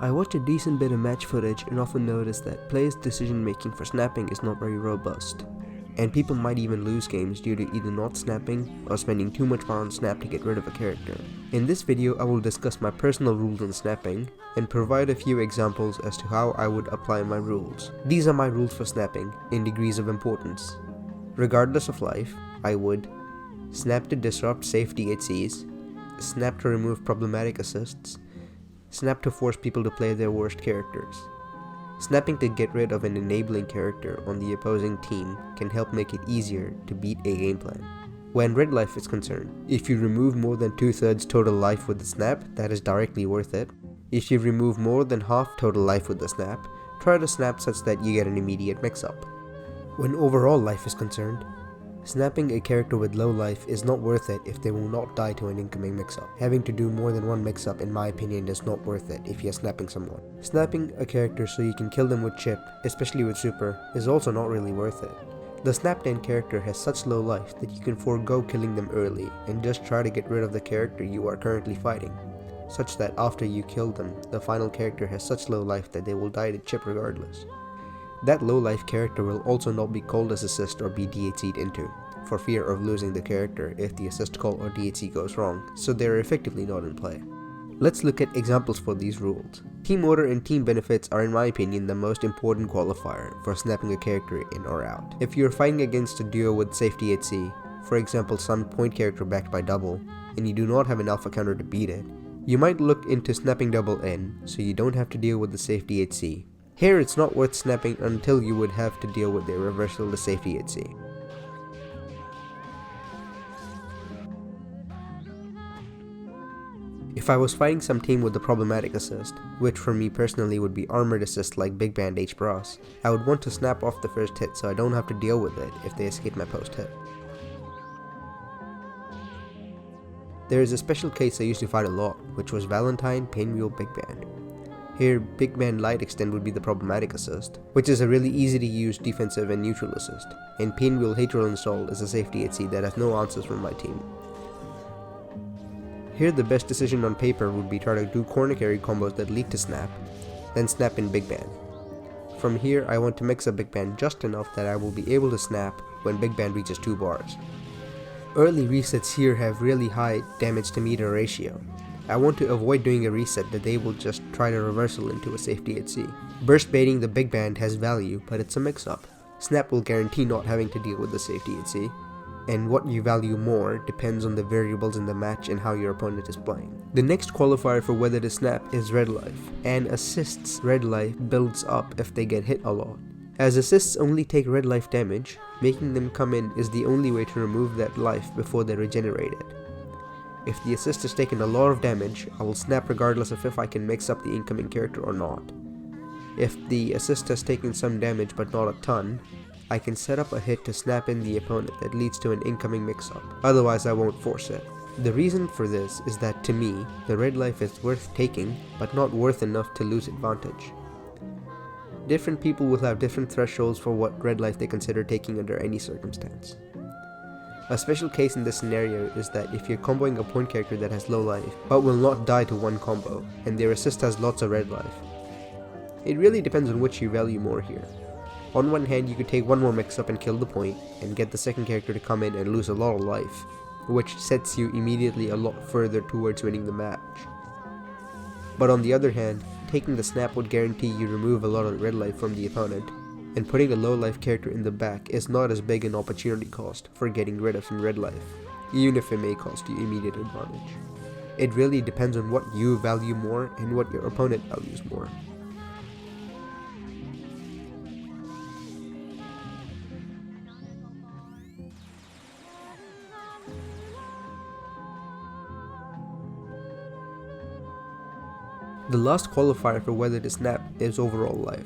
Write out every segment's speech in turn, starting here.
I watched a decent bit of match footage and often noticed that players' decision making for snapping is not very robust, and people might even lose games due to either not snapping or spending too much power on snap to get rid of a character. In this video I will discuss my personal rules on snapping and provide a few examples as to how I would apply my rules. These are my rules for snapping in degrees of importance. Regardless of life, I would snap to disrupt safe DHCs, snap to remove problematic assists, snap to force people to play their worst characters. Snapping to get rid of an enabling character on the opposing team can help make it easier to beat a game plan. When red life is concerned, if you remove more than 2/3 total life with the snap, that is directly worth it. If you remove more than half total life with the snap, try to snap such that you get an immediate mix-up. When overall life is concerned, snapping a character with low life is not worth it if they will not die to an incoming mix-up. Having to do more than one mix-up in my opinion is not worth it if you're snapping someone. Snapping a character so you can kill them with chip, especially with super, is also not really worth it. The snapped in character has such low life that you can forego killing them early and just try to get rid of the character you are currently fighting, such that after you kill them, the final character has such low life that they will die to chip regardless. That low life character will also not be called as assist or be DHC'd into, for fear of losing the character if the assist call or DHC goes wrong, so they are effectively not in play. Let's look at examples for these rules. Team order and team benefits are in my opinion the most important qualifier for snapping a character in or out. If you are fighting against a duo with safe DHC, for example some point character backed by double, and you do not have an alpha counter to beat it, you might look into snapping double in so you don't have to deal with the safe DHC. Here it's not worth snapping until you would have to deal with their reversal to safe DHC. If I was fighting some team with a problematic assist, which for me personally would be armored assist like Big Band H Brass, I would want to snap off the first hit so I don't have to deal with it if they escape my post hit. There is a special case I used to fight a lot, which was Valentine, Pinwheel, Big Band. Here, Big Band Light Extend would be the problematic assist, which is a really easy to use defensive and neutral assist, and Pinwheel Hatred Install is a safe DHC that has no answers from my team. Here the best decision on paper would be try to do corner carry combos that lead to snap, then snap in Big Band. From here I want to mix up Big Band just enough that I will be able to snap when Big Band reaches 2 bars. Early resets here have really high damage to meter ratio. I want to avoid doing a reset that they will just try to reversal into a safe DHC. Burst baiting the Big Band has value, but it's a mix-up. Snap will guarantee not having to deal with the safe DHC, and what you value more depends on the variables in the match and how your opponent is playing. The next qualifier for whether to snap is red life, and assists red life builds up if they get hit a lot. As assists only take red life damage, making them come in is the only way to remove that life before they regenerate it. If the assist has taken a lot of damage, I will snap regardless of if I can mix up the incoming character or not. If the assist has taken some damage but not a ton, I can set up a hit to snap in the opponent that leads to an incoming mix-up, otherwise I won't force it. The reason for this is that to me, the red life is worth taking, but not worth enough to lose advantage. Different people will have different thresholds for what red life they consider taking under any circumstance. A special case in this scenario is that if you're comboing a point character that has low life, but will not die to one combo, and their assist has lots of red life. It really depends on which you value more here. On one hand, you could take one more mix-up and kill the point, and get the second character to come in and lose a lot of life, which sets you immediately a lot further towards winning the match. But on the other hand, taking the snap would guarantee you remove a lot of red life from the opponent, and putting a low life character in the back is not as big an opportunity cost for getting rid of some red life, even if it may cost you immediate advantage. It really depends on what you value more and what your opponent values more. The last qualifier for whether to snap is overall life.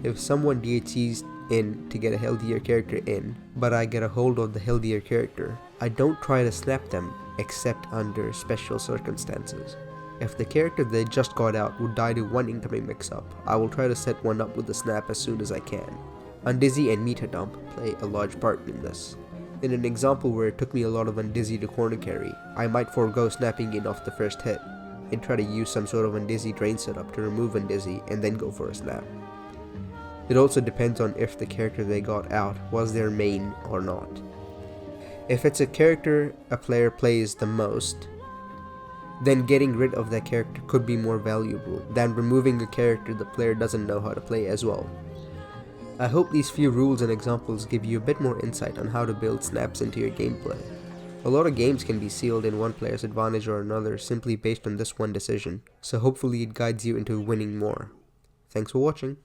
If someone DHCs in to get a healthier character in, but I get a hold of the healthier character, I don't try to snap them except under special circumstances. If the character they just got out would die to one incoming mix-up, I will try to set one up with a snap as soon as I can. Undizzy and Meter Dump play a large part in this. In an example where it took me a lot of Undizzy to corner carry, I might forego snapping in off the first hit, and try to use some sort of Undizzy drain setup to remove Undizzy and then go for a snap. It also depends on if the character they got out was their main or not. If it's a character a player plays the most, then getting rid of that character could be more valuable than removing a character the player doesn't know how to play as well. I hope these few rules and examples give you a bit more insight on how to build snaps into your gameplay. A lot of games can be sealed in one player's advantage or another simply based on this one decision, so hopefully it guides you into winning more. Thanks for watching.